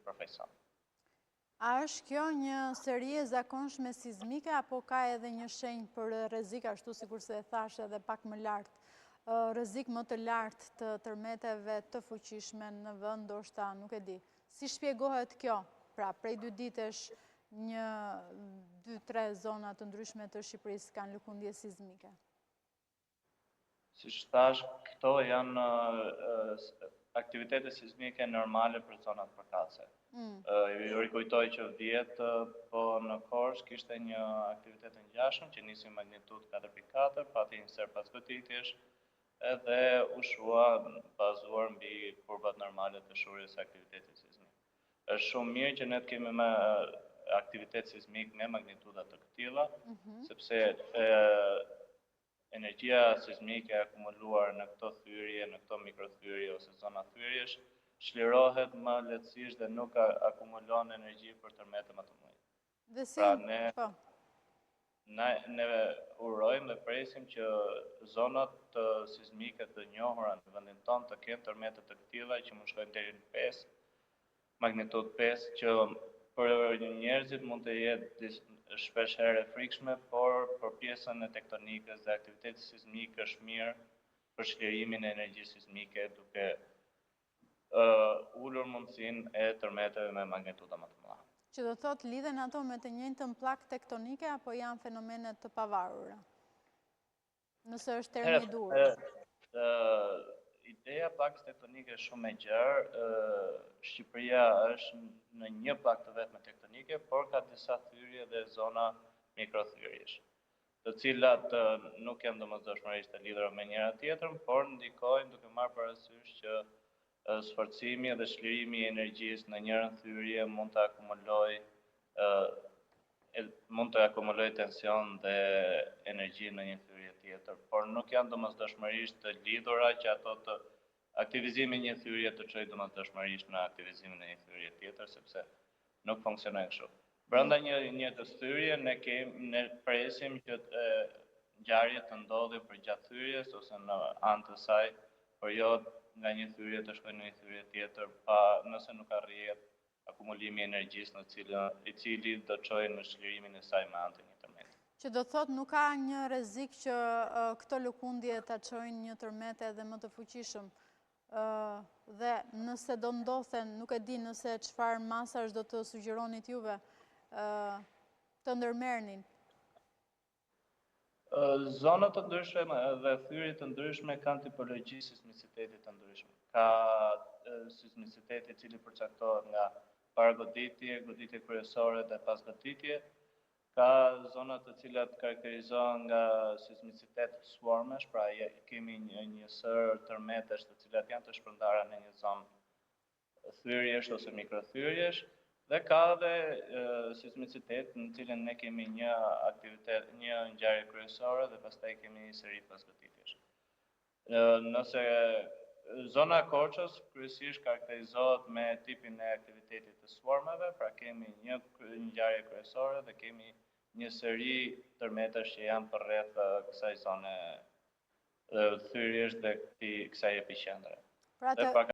përfaqëson. A është kjo një seri e zakonshme sismike apo ka edhe një shenjë për rrezik, ashtu sikurse e thash edhe pak më lart, rrezik më të lartë të tërmeteve të fuqishme në vend, ndoshta nuk e di. Si shpjegohet kjo? Pra, prej 2 ditësh 2-3 zona të ndryshme të Shqipërisë kanë lëkundje sismike. Siç thash, këto janë aktivitete sismike normale për zonat përkatëse. Ju rikujtoj që vjetë, po në Korçë kishte një aktivitet të ngjashëm që nisi magnitudë 4.4, pati një sër pas goditjesh, edhe u shua bazuar mbi kurbat normale të shurjes së aktivitetit sismik. Është shumë mirë që ne kemi me aktivitet sismik me magnituda të këtilla, sepse energjia sismike akumuluar në këto thyrje, në këto mikrothyrje ose zona thyrjesh, çlirohet më lehtësisht dhe nuk akumulon energji për tërmete më të mëdha. Dhe si? Pra ne urojmë dhe presim që zonat sismike të njohura në vendin tonë të kenë tërmete të këtilla që mund shkojnë deri në 5, magnitudë 5, që për njerëzit mund të jetë shpesh herë e frikshme, por për pjesën e tektonikës dhe aktivitetit sismik është mirë për çlirimin e energjisë sismike duke ulur mundësinë e tërmeteve me magnituda më të mëdha. Që do thot lidhen ato me të njëjtën plakë tektonike apo janë fenomene të pavarura? Nëse është termi i dur. Ideja plakës tektonike është shumë e gjerë. Shqipëria është në një plakë të vetme tektonike, por ka disa thyrje dhe zona mikrothyrjesh, të cilat nuk janë domosdoshmërisht të lidhura me njëra tjetrën, por ndikojnë duke marrë parasysh që sforcimi dhe çlirimi i energjisë në njërin thyrje mund të akumulojë tension dhe energji në një thyrje tjetër, por nuk janë domosdoshmërisht të lidhura që ato të aktivizimi i një thyrje të çojë domosdoshmërisht në aktivizimin e një thyrje tjetër, sepse nuk funksionojnë kështu. Brenda një të thyrje ne presim që ngjarje të ndodhin përgjatë thyrjes ose në anë të saj, por jo nga një thyrje të shkojnë në një thyrje tjetër, nëse nuk arrihet akumulimi i energjisë i cili do çojë në çlirimin e saj me anë të një tërmeti. Që do thot nuk ka një rrezik që këto lëkundje ta çojnë një tërmet edhe më të fuqishëm. Dhe nëse do ndodhen, nuk e di nëse çfarë masash do të sugjeronit juve të ndërmerrnin. Zonat të ndryshme dhe thyrje të ndryshme kanë tipologji sismiciteti të ndryshme. Ka sismicitet i cili përcaktohet nga paragoditje, goditje kryesore dhe pasgoditje. Ka zona të cilat karakterizohen nga sismicitet swarmesh, pra kemi një sër tërmetesh të cilat janë të shpërndara në një zonë thyrjesh ose mikrothyrjesh, dhe ka dhe sismicitet në cilën ne kemi një ngjarje kryesore dhe pastaj kemi një seri pasgoditjesh. Nëse zona e Korçës kryesisht karakterizohet me tipin e aktivitetit të swarmeve, pra kemi një ngjarje kryesore dhe kemi një seri tërmetesh që janë përreth kësaj zone thyrjesh dhe kësaj epiqendre.